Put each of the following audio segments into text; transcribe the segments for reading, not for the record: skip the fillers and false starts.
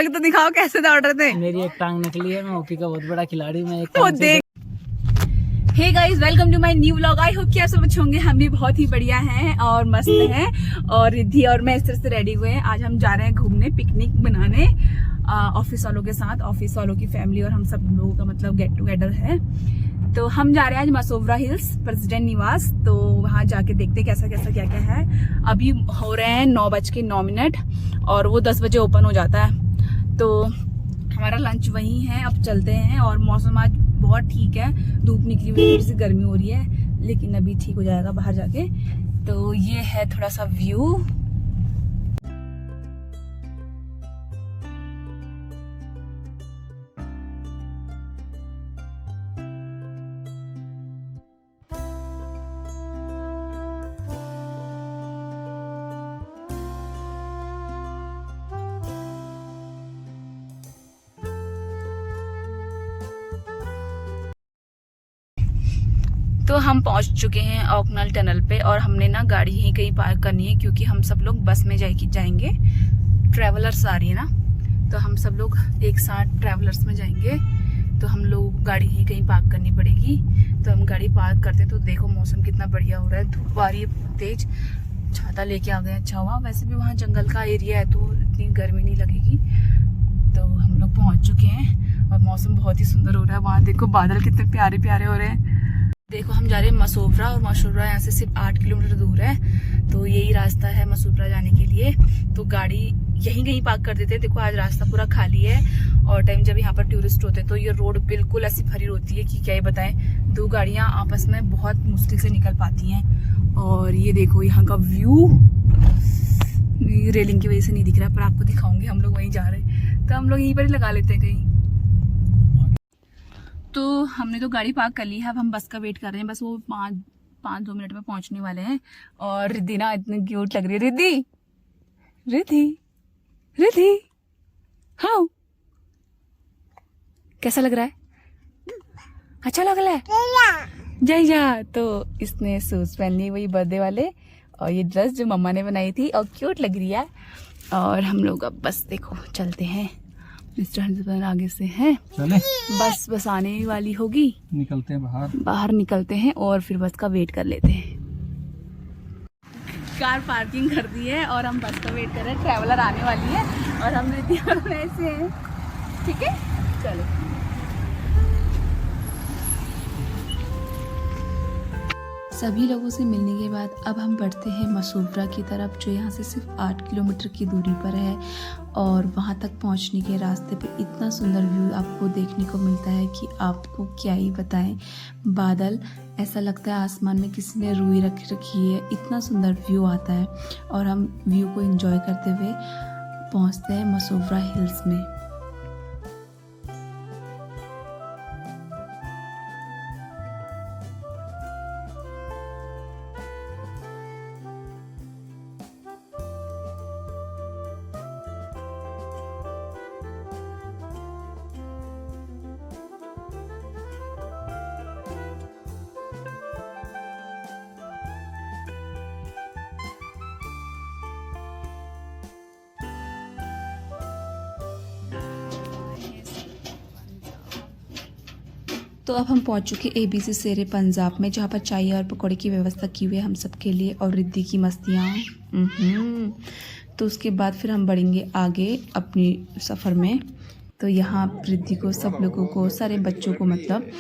के तो दिखाओ कैसे दौड़ रहे थे। मेरी एक टांग निकली है, मैं हॉकी का बहुत बड़ा खिलाड़ी, मैं एक देख। Hey guys, welcome to my new vlog. I hope कि आप सब अच्छे होंगे। हम भी बहुत ही बढ़िया हैं और मस्त हैं। और रिद्धि और मैं इस तरह से रेडी हुए हैं। आज हम जा रहे हैं घूमने, पिकनिक मनाने ऑफिस वालों के साथ। ऑफिस वालों की फैमिली और हम सब लोगों का मतलब गेट टुगेदर है। तो हम जा रहे हैं आज मसोबरा हिल्स, प्रेसिडेंट निवास। तो वहां जाके देखते कैसा कैसा क्या क्या है। अभी हो रहे हैं 9:09 और वो 10 बजे ओपन हो जाता है। तो हमारा लंच वहीं है। अब चलते हैं। और मौसम आज बहुत ठीक है, धूप निकली हुई है, थोड़ी सी गर्मी हो रही है, लेकिन अभी ठीक हो जाएगा बाहर जाके। तो ये है थोड़ा सा व्यू। तो हम पहुंच चुके हैं ओकनल टनल पे और हमने ना गाड़ी यहीं कहीं पार्क करनी है, क्योंकि हम सब लोग बस में जाएंगे। ट्रैवलर्स आ रही है ना, तो हम सब लोग एक साथ ट्रैवलर्स में जाएंगे। तो हम लोग गाड़ी यहीं कहीं पार्क करनी पड़ेगी। तो हम गाड़ी पार्क करते हैं। तो देखो मौसम कितना बढ़िया हो रहा है, धूप आ रही है तेज, छाता लेके आ गए। अच्छा हुआ, वैसे भी वहाँ जंगल का एरिया है तो इतनी गर्मी नहीं लगेगी। तो हम लोग पहुँच चुके हैं और मौसम बहुत ही सुंदर हो रहा है। वहाँ देखो बादल कितने प्यारे प्यारे हो रहे हैं। देखो हम जा रहे हैं मसोबरा, और मसोबरा यहाँ से सिर्फ 8 किलोमीटर दूर है। तो यही रास्ता है मसोबरा जाने के लिए। तो गाड़ी यहीं कहीं पार्क कर देते हैं। देखो आज रास्ता पूरा खाली है और टाइम जब यहाँ पर टूरिस्ट होते हैं तो ये रोड बिल्कुल ऐसी भरी होती है कि क्या ही बताएं। दो गाड़ियां आपस में बहुत मुश्किल से निकल पाती हैं। और ये देखो यहाँ का व्यू, रेलिंग की वजह से नहीं दिख रहा, पर आपको दिखाऊंगी। हम लोग वहीं जा रहे हैं तो हम लोग यहीं पर ही लगा लेते हैं कहीं। तो हमने तो गाड़ी पार्क कर ली है। अब हम बस का वेट कर रहे हैं। बस वो 5-2 मिनट में पहुंचने वाले हैं। और रिद्धि ना इतनी क्यूट लग रही है। रिद्धि रिद्धि रिद्धि, हाँ कैसा लग रहा है? अच्छा लग रहा है? जय जा। तो इसने शूज पहन लिए, वही बर्थडे वाले, और ये ड्रेस जो मम्मा ने बनाई थी और क्यूट लग रही है। और हम लोग अब बस देखो चलते हैं। मिस्टर हंसबन आगे से हैं। चले बस आने वाली होगी। निकलते हैं बाहर निकलते हैं और फिर बस का वेट कर लेते हैं। कार पार्किंग कर दी है और हम बस का वेट कर रहे हैं। ट्रैवलर आने वाली है और हम ऐसे हैं। ठीक है, चलो। सभी लोगों से मिलने के बाद अब हम बढ़ते हैं मसोबरा की तरफ, जो यहाँ से सिर्फ 8 किलोमीटर की दूरी पर है। और वहाँ तक पहुँचने के रास्ते पे इतना सुंदर व्यू आपको देखने को मिलता है कि आपको क्या ही बताएं। बादल, ऐसा लगता है आसमान में किसी ने रुई रख रखी है, इतना सुंदर व्यू आता है। और हम व्यू को एंजॉय करते हुए पहुँचते हैं मसोबरा हिल्स में। तो अब हम पहुंच चुके ABC शेरे पंजाब में, जहां पर चाय और पकौड़े की व्यवस्था की हुई है हम सब के लिए। और रिद्धि की मस्तियाँ। तो उसके बाद फिर हम बढ़ेंगे आगे अपनी सफ़र में। तो यहाँ रिद्धि को, सब लोगों को, सारे बच्चों को मतलब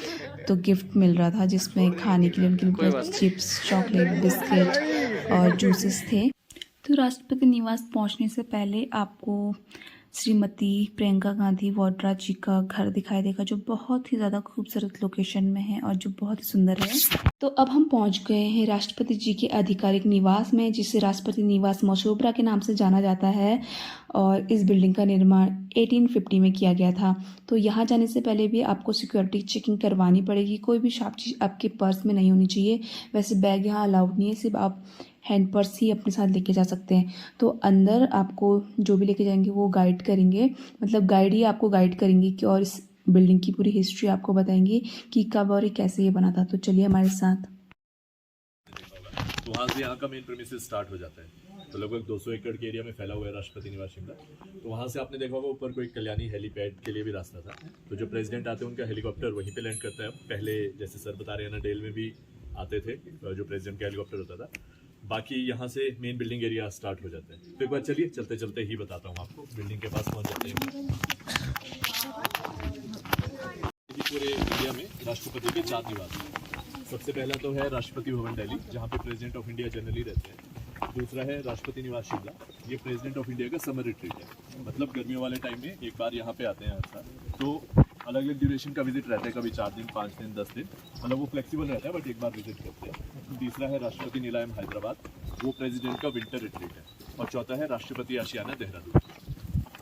तो गिफ्ट मिल रहा था, जिसमें खाने के लिए उनके चिप्स, चॉकलेट, बिस्किट और जूसेस थे। तो राष्ट्रपति निवास पहुँचने से पहले आपको श्रीमती प्रियंका गांधी वाड्रा जी का घर दिखाई देगा, जो बहुत ही ज़्यादा खूबसूरत लोकेशन में है और जो बहुत ही सुंदर है। तो अब हम पहुंच गए हैं राष्ट्रपति जी के आधिकारिक निवास में, जिसे राष्ट्रपति निवास मसोबरा के नाम से जाना जाता है। और इस बिल्डिंग का निर्माण 1850 में किया गया था। तो यहाँ जाने से पहले भी आपको सिक्योरिटी चेकिंग करवानी पड़ेगी। कोई भी शार्प चीज़ आपके पर्स में नहीं होनी चाहिए। वैसे बैग यहाँ अलाउड नहीं है, सिर्फ आप हैंड पर्स ही अपने साथ लेके जा सकते हैं। तो अंदर आपको जो भी लेके जाएंगे वो गाइड करेंगे, मतलब गाइड ही आपको गाइड करेंगे कि, और इस बिल्डिंग की पूरी हिस्ट्री आपको बताएंगे कि कब और कैसे ये बना था। तो चलिए हमारे साथ। तो वहाँ से यहाँ का मेन प्रीमिसेस स्टार्ट हो जाता है। तो लगभग 200 एकड़ के एरिया में फैला हुआ है राष्ट्रपति निवास शिमला। तो वहाँ से आपने देखा होगा ऊपर कोई कल्याणी हेलीपैड के लिए भी रास्ता था, तो जो प्रेसिडेंट आते हैं उनका हेलीकॉप्टर वहीं पे लैंड करता है। पहले जैसे सर बता रहे हैं ना, डेल में भी आते थे जो प्रेसिडेंट का हेलीकॉप्टर होता था। बाकी यहाँ से मेन बिल्डिंग एरिया स्टार्ट हो जाता है। तो एक बार चलिए चलते चलते ही बताता हूँ आपको, बिल्डिंग के पास पहुँच जाते हैं। पूरे इंडिया में राष्ट्रपति के 4 निवास हैं। सबसे पहला तो है राष्ट्रपति भवन दिल्ली, जहाँ पे प्रेसिडेंट ऑफ इंडिया जनरली रहते हैं। दूसरा है राष्ट्रपति निवास शिमला, ये प्रेसिडेंट ऑफ इंडिया का समर रिट्रीट है, मतलब गर्मियों वाले टाइम में एक बार यहाँ पे आते हैं हर साल। तो अलग अलग ड्यूरेशन का विजिट रहता है, कभी 4 दिन, 5 दिन, 10 दिन, मतलब वो फ्लेक्सिबल रहता है, बट एक बार विजिट करते हैं। तीसरा है राष्ट्रपति निलायम हैदराबाद, वो प्रेसिडेंट का विंटर रिट्रीट है। और चौथा है राष्ट्रपति आशियाना देहरादून।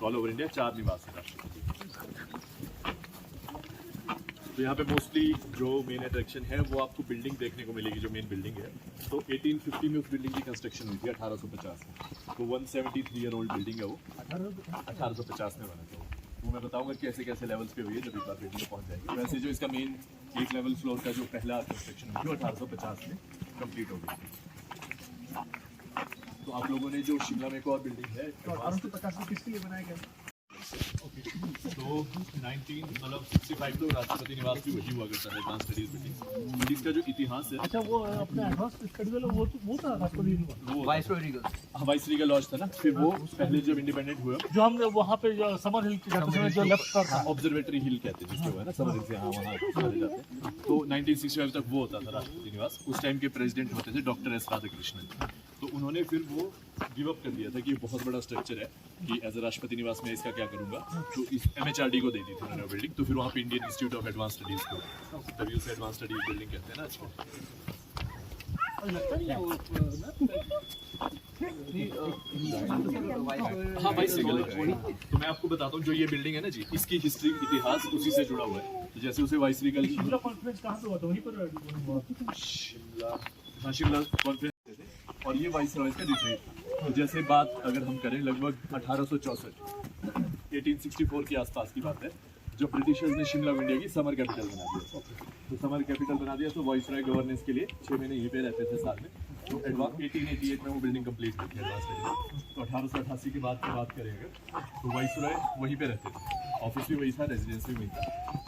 ऑल ओवर इंडिया 4 निवास है राष्ट्रपति। तो यहाँ पे मोस्टली जो मेन अट्रैक्शन है वो आपको बिल्डिंग देखने को मिलेगी, जो मेन बिल्डिंग है। तो 1850 में उस बिल्डिंग की कंस्ट्रक्शन हुई थी, 1850 में। तो 173 ईयर ओल्ड बिल्डिंग है वो, 1850 में बना था। वो मैं बताऊंगा कैसे कैसे लेवल्स पे हुई है जब एक बार बिल्डिंग पहुंच जाएगी। वैसे जो इसका मेन 1 लेवल फ्लोर का जो पहला कंस्ट्रक्शन हुई थी 1850 में कंप्लीट हो गई। तो आप लोगों ने जो शिमला में एक और बिल्डिंग है 1850 में किसके लिए बनाया गया? तो 1965 तो राष्ट्रपति निवास भी वही हुआ करता है, एडवांस स्टडीज बिल्डिंग। इसका जो इतिहास है, अच्छा वो अपने एडवांस स्टडी वाला वो था राष्ट्रपति वो वाइस रीगल लॉज था ना। फिर वो पहले जब इंडिपेंडेंट हुआ, जो हमने वहाँ पे जो समर हिल के जाते समय जो लेफ्ट कर था, ऑब्जर्वेटरी हिल कहते हैं जिसके हुआ है ना, समर हिल से हाँ वहाँ चले जाते हैं। तो 1965 तक वो होता था राष्ट्रपति निवास। उस टाइम के प्रेसिडेंट होते थे डॉक्टर एस राधाकृष्णन। तो उन्होंने फिर वो गिव अप कर दिया था कि बहुत बड़ा स्ट्रक्चर है कि एज अ राष्ट्रपति निवास में इसका क्या करूंगा, तो इस MHRD को दे दी थी उन्होंने बिल्डिंग। तो फिर वहाँ पे Indian institute of advance studies को, तभी उसे एडवांस स्टडीज बिल्डिंग कहते हैं ना। अच्छा हाँ वाइस रीगल। तो मैं आपको बताता हूँ, जो ये बिल्डिंग है ना जी, इसकी हिस्ट्री, इतिहास उसी से जुड़ा हुआ है। तो जैसे उसे वाइस रीगल शिमला कॉन्फ्रेंस कहाँ पे हुआ था? वहीं पर शिमला कॉन्फ्रेंस और ये वाइस रॉयस का रिट्रीट। तो जैसे बात अगर हम करें, लगभग 1864 के आसपास की बात है, जब ब्रिटिशर्स ने शिमला को इंडिया की समर कैपिटल बना दिया। तो समर कैपिटल बना दिया तो वाइस रॉय गवर्नेंस के लिए 6 महीने यहीं पे रहते थे साल में। तो 1888 में वो बिल्डिंग कंप्लीट हुई थी एडवांस स्टडी। तो 1888 के बाद की बात करेंगे तो वाइस रॉय वहीं पे रहते थे, ऑफिस भी वही था, रेजिडेंस भी वही था।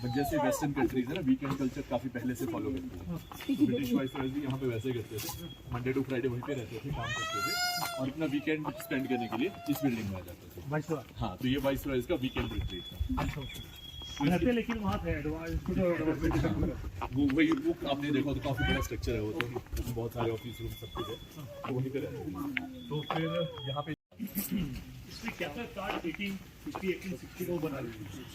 बट जैसे वेस्टर्न कंट्रीज है ना, वीकेंड कल्चर काफ़ी पहले से फॉलो करते हैं। तो ब्रिटिश वाइस रॉयज भी यहाँ पे वैसे करते थे, मंडे टू फ्राइडे वहीं पे रहते थे, काम करते थे और अपना वीकेंड स्पेंड करने के लिए इस बिल्डिंग में आ जाते थे। वाइस रॉय। हाँ, तो ये वाइस रॉयज का वीकेंड रिट्रीट था। रहते लेकिन वहाँ थे एडवांस वो वही वो आपने देखा तो काफ़ी बड़ा स्ट्रक्चर है वो, तो उसमें बहुत सारे ऑफिस रूम सब कुछ है, तो वहीं पे रहते हैं। तो फिर यहाँ पे इसमें क्या था? कार्ड 1850 1860 को बना दी।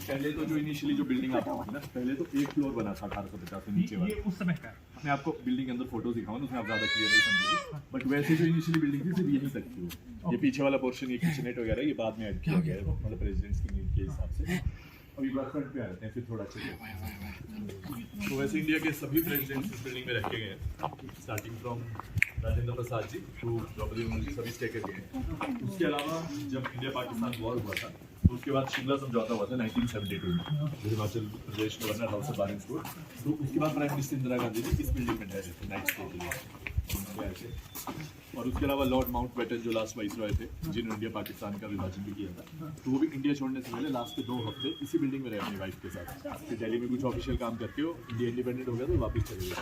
पहले तो जो इनिशियली जो बिल्डिंग आपको हुई ना, पहले तो 1 फ्लोर बना था 1850 से नीचे वाला। ये उस समय का है। मैं आपको बिल्डिंग के अंदर फोटो दिखाऊंगा, उसमें आप ज़्यादा क्लियरली समझेंगे। बट वैसे जो इनिशियली बिल्डिंग थी सिर्फ यहीं तक थी वो। ये पीछे वाला पोर्शन, ये किचनेट वगैरह, ये बाद में ऐड किया गया है, मतलब प्रेसिडेंट्स की नीड के हिसाब से। अभी बात फ्रंट पे आ जाते हैं, फिर थोड़ा चलिए। तो वैसे इंडिया के सभी प्रेसिडेंट्स इस बिल्डिंग में रह के गए हैं, starting from Rajendra Prasad ji to Draupadi Murmu ji, सभी स्टे कर गए हैं। उसके अलावा जब इंडिया पाकिस्तान वॉर हुआ था, तो उसके बाद शिमला समझौता हुआ था 1972 में, जो Himachal Pradesh governor house of Baring school. तो उसके बाद प्राइम मिनिस्टर इंदिरा गांधी जी इस बिल्डिंग में ठहरे थे नाइट स्टे के लिए। और उसके अलावा लॉर्ड माउंटबेटन जो लास्ट वाइस रॉय थे, जिन्होंने इंडिया पाकिस्तान का विभाजन भी किया था, तो वो भी इंडिया छोड़ने से पहले लास्ट के 2 हफ्ते इसी बिल्डिंग में रहे अपनी वाइफ के साथ। फिर दिल्ली में कुछ ऑफिशियल काम करके वो इंडिया इंडिपेंडेंट हो गया तो वापस चले गए।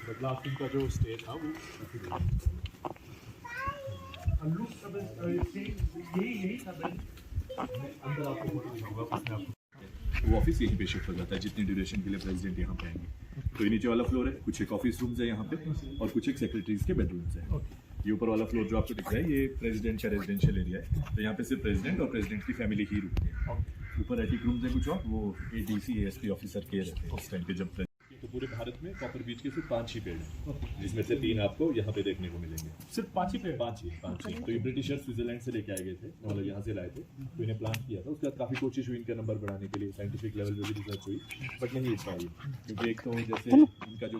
बट लास्ट इनका जो स्टे था वो यही था। अंदर आपको उसमें आपको वो ऑफिस यहीं पे शिफ्ट हो जाता है जितनी ड्यूरेशन के लिए प्रेसिडेंट यहाँ पे आएंगे। तो ये नीचे वाला फ्लोर है, कुछ एक ऑफिस रूम्स है यहाँ पे और कुछ एक सेक्रेटरीज के बेडरूम्स है। ये ऊपर वाला फ्लोर जो आपको दिख रहा है, ये प्रेसिडेंट का रेजिडेंशियल एरिया है। तो यहाँ पे सिर्फ प्रेसिडेंट और प्रेसिडेंट की फैमिली ही रुकती है। ऊपर एटिक रूम्स है कुछ और, वो ADC ASP ऑफिसर के रहते हैं उस टाइम पे जब। तो पूरे भारत में कॉपर बीच के सिर्फ 5 ही पेड़ हैं, जिसमें से 3 आपको यहाँ पे देखने को मिलेंगे। सिर्फ 5 ही पेड़? 5 ही। तो ये ब्रिटिशर्स स्विट्जरलैंड से लेके आए गए थे, मतलब यहाँ से लाए थे, तो इन्हें प्लांट किया था। उसके बाद काफ़ी कोशिश हुई इनका नंबर बढ़ाने के लिए, साइंटिफिक लेवल पे भी रिसर्च हुई, बट नहीं इट पाई। क्योंकि एक तो जैसे इनका जो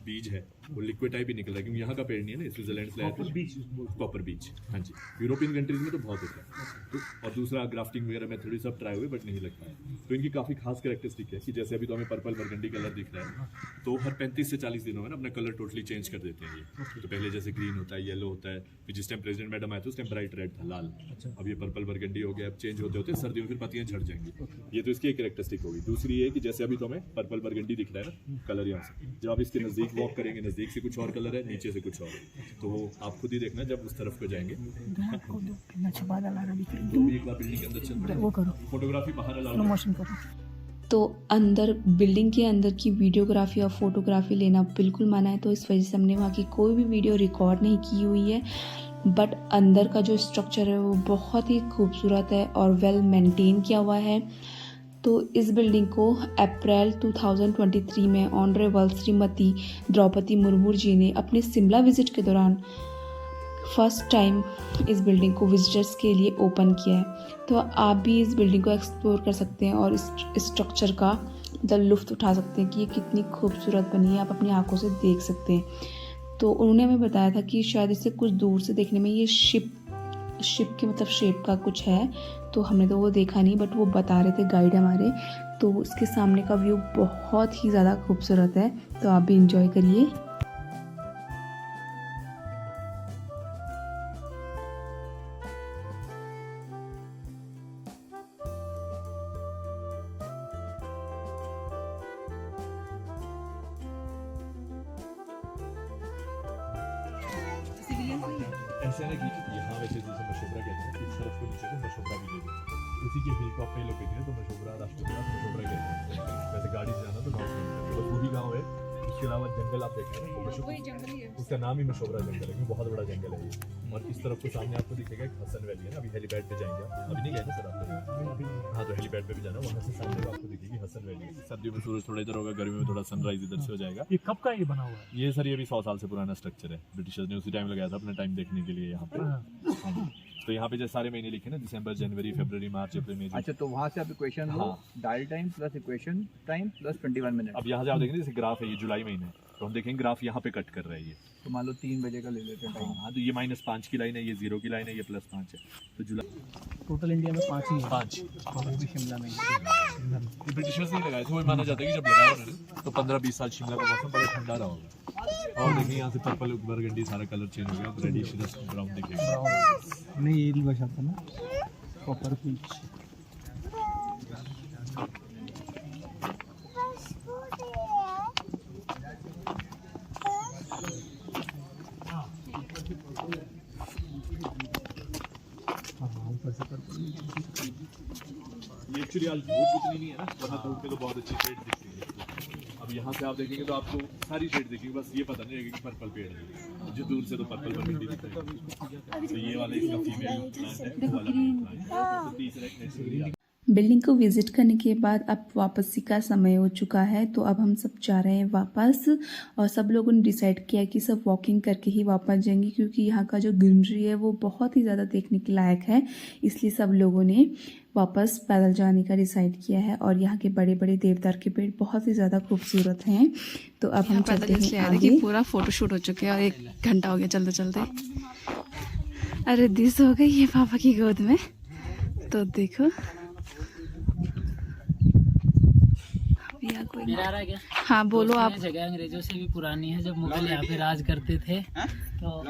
बीज है वो लिक्विड टाइप ही निकल रहा है, क्योंकि यहाँ का पेड़ नहीं है ना, स्विट्जरलैंड से लाया था कॉपर बीच। हाँ जी, यूरोपियन कंट्रीज में तो बहुत होता है। तो और दूसरा ग्राफ्टिंग वगैरह मेथड सब ट्राई हुए बट नहीं लग पाया। तो इनकी काफ़ी खास कैरेक्टरिस्टिक है कि जैसे अभी तो हमें पर्पल बरगंडी कलर दिख रहा है, तो हर 35 से 40 दिनों में ना अपना कलर टोटली चेंज कर देते हैं ये। तो पहले जैसे ग्रीन होता है, येलो होता है, फिर जिस टाइम प्रेसिडेंट मैडम आए थे उस टाइम ब्राइट रेड था, लाल। अब ये पर्पल बरगंडी हो गया, अब चेंज होते होते सर्दियों में फिर पत्तियां झड़ जाएंगी। ये तो इसकी एक कैरेक्टरिस्टिक होगी। दूसरी है कि जैसे अभी तो हमें पर्पल बरगंडी दिख रहा है ना कलर यहाँ से, जब आप इसके नज़दीक वॉक करेंगे नज़दीक से कुछ और कलर है, नीचे से कुछ और है, तो वो आप खुद ही देखना जब उस तरफ को जाएंगे। एक बार बिल्डिंग के अंदर चल रहा है, फोटोग्राफी बाहर अलाउड है। तो अंदर बिल्डिंग के अंदर की वीडियोग्राफी और फोटोग्राफी लेना बिल्कुल मना है, तो इस वजह से हमने वहाँ की कोई भी वीडियो रिकॉर्ड नहीं की हुई है। बट अंदर का जो स्ट्रक्चर है वो बहुत ही खूबसूरत है और वेल मेंटेन किया हुआ है। तो इस बिल्डिंग को अप्रैल 2023 में ऑनरेबल श्रीमती द्रौपदी मुर्मू जी ने अपने शिमला विजिट के दौरान फर्स्ट टाइम इस बिल्डिंग को विजिटर्स के लिए ओपन किया है। तो आप भी इस बिल्डिंग को एक्सप्लोर कर सकते हैं और इस स्ट्रक्चर का लुत्फ़ उठा सकते हैं कि ये कितनी खूबसूरत बनी है, आप अपनी आंखों से देख सकते हैं। तो उन्होंने हमें बताया था कि शायद इससे कुछ दूर से देखने में ये शिप के मतलब शेप का कुछ है, तो हमने तो वो देखा नहीं, बट वो बता रहे थे गाइड हमारे। तो उसके सामने का व्यू बहुत ही ज़्यादा खूबसूरत है, तो आप भी इंजॉय करिए। ऐसा है कि यहाँ वैसे जैसे मशोबरा कहते हैं, इस तरफ को नीचे को मशोबरा भी ले देते हैं, उसी के हिल टॉप पे लोकेटेड है, तो मशोबरा राष्ट्रपति मशोबरा कहते हैं। वैसे गाड़ी से जाना तो 9 किलोमीटर, बस वही गाँव है। उसके अलावा जंगल आप देख रहे हैं ना, उसका नाम ही मशोबरा जंगल है, क्योंकि बहुत बड़ा जंगल है ये। और इस तरफ को सामने आपको दिखेगा एक हसन वैली है ना, अभी हेलीपैड पे जाएंगे आप, अभी नहीं गए ना सर आप? हाँ, तो हेलीपैड पे भी जाना, वहाँ से सामने को आपको दिखेगी हसन वैली। सर्दियों में सूरज थोड़ा इधर होगा, गर्मी में थोड़ा सनराइज इधर से हो जाएगा। ये कब का ये बना हुआ है? ये सर ये भी 100 साल से पुराना स्ट्रक्चर है, ब्रिटिशर्स ने उसी टाइम लगाया था अपना टाइम देखने के लिए यहाँ पे। हाँ। तो यहाँ पे जैसे सारे महीने लिखे ना, दिसंबर, जनवरी, फरवरी, मार्च, अप्रैल, मई। अच्छा, तो वहाँ से आप इक्वेशन लो, dial time plus equation time plus 21 minute. अब यहाँ से आप देखेंगे जैसे ग्राफ है, ये जुलाई महीने, तो हम देखेंगे ग्राफ यहाँ पे कट कर रहा है ये, तो मान लो 3 बजे का ले लेते हैं टाइम। हाँ, तो ये -5 की लाइन है, ये 0 की लाइन है, ये +5 है, तो जुलाई टोटल इंडिया में 5 ही है। 5 वो भी शिमला में ही। ये ब्रिटिशर्स ने लगाए थे, वो माना जाता है कि जब लगाया उन्होंने तो 15-20 साल शिमला का मौसम बड़ा ठंडा रहा होगा। और देखिए यहाँ से पर्पल बरगंडी सारा कलर चेंज हो गया, रेडिश ब्राउन दिखेगा। नहीं, ये भाषा था ना, कॉपर पीच। ये एक्चुअली आज धूप उतनी नहीं है ना, वरना धूप में तो बहुत अच्छी शेड दिखती है। अब यहाँ से आप देखेंगे तो आपको सारी शेड दिखेगी, बस ये पता नहीं है कि पर्पल पेड़ है, जो दूर से तो पर्पल बरगंडी दिख रही है। तो ये वाला इसका फीमेल प्लांट है, वो वाला मेल प्लांट है। तो तीसरा एक नेचुरली बिल्डिंग को विजिट करने के बाद अब वापसी का समय हो चुका है, तो अब हम सब जा रहे हैं वापस। और सब लोगों ने डिसाइड किया कि सब वॉकिंग करके ही वापस जाएंगे, क्योंकि यहाँ का जो ग्रीनरी है वो बहुत ही ज़्यादा देखने के लायक है, इसलिए सब लोगों ने वापस पैदल जाने का डिसाइड किया है। और यहाँ के बड़े बड़े देवदार के पेड़ बहुत ही ज़्यादा खूबसूरत हैं। तो अब हम चलते हैं आगे। पूरा फोटोशूट हो चुके हैं और 1 घंटा हो गया चलते चलते। अरे दिस हो गई है पापा की गोद में, तो देखो आ रहा है क्या? हाँ बोलो आप। ये जगह अंग्रेजों से भी पुरानी है, जब मुगल यहाँ पे राज करते थे। तो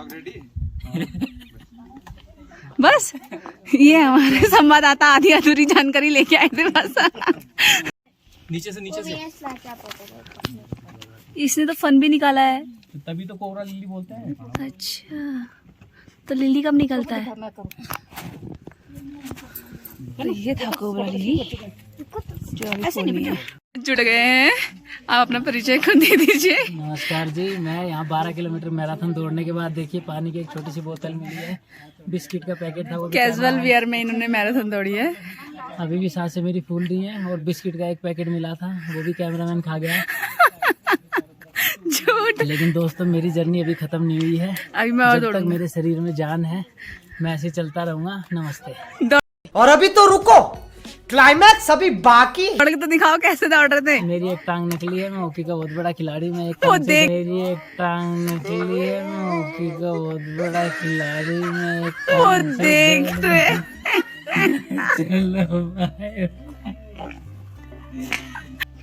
बस ये हमारे संवाददाता आधी अधूरी जानकारी लेके आए थे बस। नीचे से इसने तो फन भी निकाला है। तभी तो कोबरा लिली बोलते हैं। अच्छा, तो लिली कब निकलता है? तो ये था कोबरा लिली जो अभी फूली है। जुड़ गए हैं, आप अपना परिचय खुद दे दीजिए। नमस्कार जी, मैं यहाँ 12 किलोमीटर मैराथन दौड़ने के बाद देखिए पानी की एक छोटी सी बोतल मिली है, बिस्किट का पैकेट था, वो कैजुअल वियर में इन्होंने मैराथन दौड़ी है। अभी भी सांसें मेरी फूल रही हैं, और बिस्किट का एक पैकेट मिला था, वो भी कैमरामैन खा गया। झूठ। लेकिन दोस्तों, मेरी जर्नी अभी खत्म नहीं हुई है, अभी मैं और जब तक मेरे शरीर में जान है मैं ऐसे चलता रहूंगा। नमस्ते। और अभी तो रुको, क्लाइमैक्स अभी बाकी। पढ़ के तो दिखाओ कैसे दौड़ रहे थे। मेरी एक टांग निकली है, मैं हॉकी का बहुत बड़ा खिलाड़ी। मैं एक वो टांग से देख। मेरी एक टांग निकली है, मैं हॉकी का बहुत बड़ा खिलाड़ी। मैं एक वो टांग से देख रहे। चलो बाय।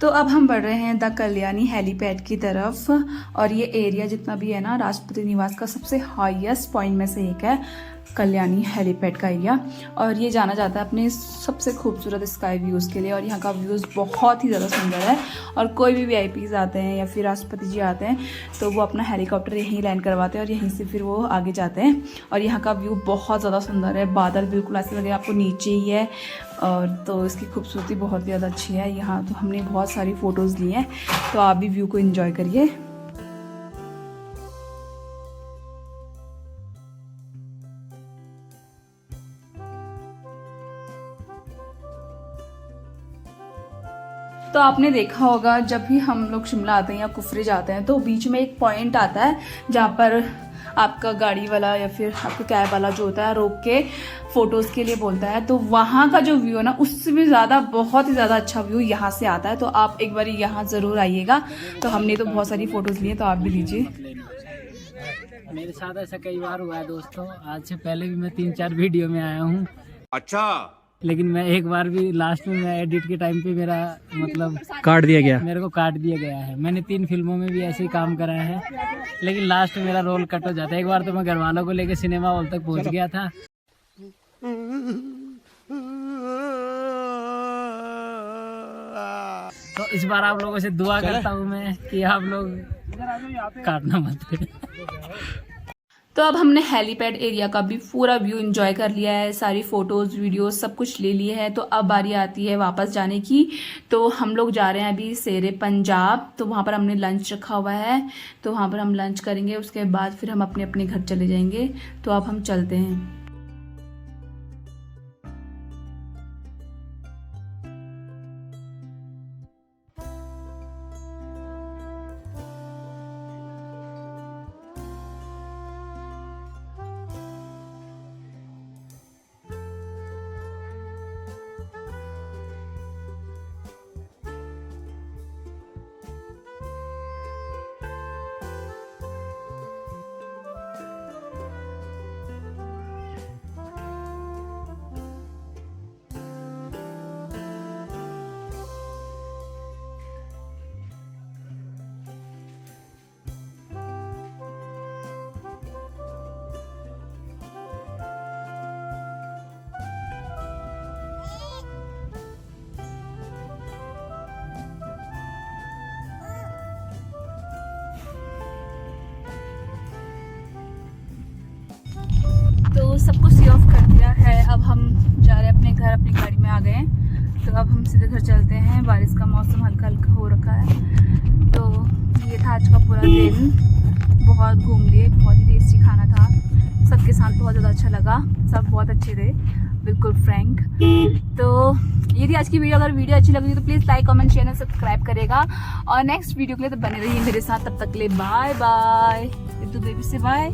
तो अब हम बढ़ रहे हैं द कल्याणी हेलीपैड की तरफ, और ये एरिया जितना भी है ना, राष्ट्रपति निवास का सबसे हाईएस्ट पॉइंट में से एक है कल्याणी हेलीपैड का एरिया। और ये जाना जाता है अपने सबसे खूबसूरत स्काई व्यूज़ के लिए, और यहाँ का व्यूज़ बहुत ही ज़्यादा सुंदर है। और कोई भी वीआईपीज़ आते हैं या फिर राष्ट्रपति जी आते हैं तो वो अपना हेलीकॉप्टर यहीं लैंड करवाते हैं और यहीं से फिर वो आगे जाते हैं। और यहाँ का व्यू बहुत ज़्यादा सुंदर है, बादल बिल्कुल ऐसे लगे आपको नीचे ही है, और तो इसकी खूबसूरती बहुत ज़्यादा अच्छी है। यहाँ तो हमने बहुत सारी फ़ोटोज़ ली हैं, तो आप भी व्यू को एंजॉय करिए। तो आपने देखा होगा जब भी हम लोग शिमला आते हैं या कुफरी जाते हैं तो बीच में एक पॉइंट आता है जहाँ पर आपका गाड़ी वाला या फिर आपका कैब वाला जो होता है रोक के फ़ोटोज़ के लिए बोलता है। तो वहाँ का जो व्यू है ना, उससे भी ज़्यादा बहुत ही ज़्यादा अच्छा व्यू यहाँ से आता है। तो आप एक बार यहाँ ज़रूर आइएगा। तो हमने तो बहुत सारी फ़ोटोज़ ली हैं, तो आप भी लीजिए। मेरे साथ ऐसा कई बार हुआ है दोस्तों। आज से पहले भी मैं 3-4 वीडियो में आया हूँ। अच्छा, लेकिन मैं एक बार भी लास्ट में मैं एडिट के टाइम पे मेरा मतलब काट दिया गया। मेरे को काट दिया गया है। मैंने 3 फिल्मों में भी ऐसे ही काम करा है, लेकिन लास्ट में मेरा रोल कट हो जाता है। एक बार तो मैं घर वालों को लेके सिनेमा हॉल तक पहुंच गया था। तो इस बार आप लोगों से दुआ करता हूँ मैं कि आप लोग काटना मत। तो अब हमने हेलीपैड एरिया का भी पूरा व्यू एंजॉय कर लिया है, सारी फोटोज़ वीडियोस सब कुछ ले लिए हैं। तो अब बारी आती है वापस जाने की। तो हम लोग जा रहे हैं अभी शेरे पंजाब। तो वहाँ पर हमने लंच रखा हुआ है, तो वहाँ पर हम लंच करेंगे, उसके बाद फिर हम अपने अपने घर चले जाएंगे। तो अब हम चलते हैं। तो सब कुछ सी ऑफ कर दिया है। अब हम जा रहे हैं अपने घर, अपनी गाड़ी में आ गए हैं। तो अब हम सीधे घर चलते हैं। बारिश का मौसम हल्का हल्का हो रखा है। तो ये था आज का पूरा दिन। बहुत घूम लिए, बहुत ही टेस्टी खाना था, सबके साथ बहुत ज़्यादा अच्छा लगा, सब बहुत अच्छे थे, बिल्कुल फ्रैंक। तो ये थी आज की वीडियो। अगर वीडियो अच्छी लगी तो please like comment share and subscribe करेगा, और नेक्स्ट वीडियो के लिए तो बने रहिए मेरे साथ। तब तक के लिए बाय बाय। बेबी से बाय।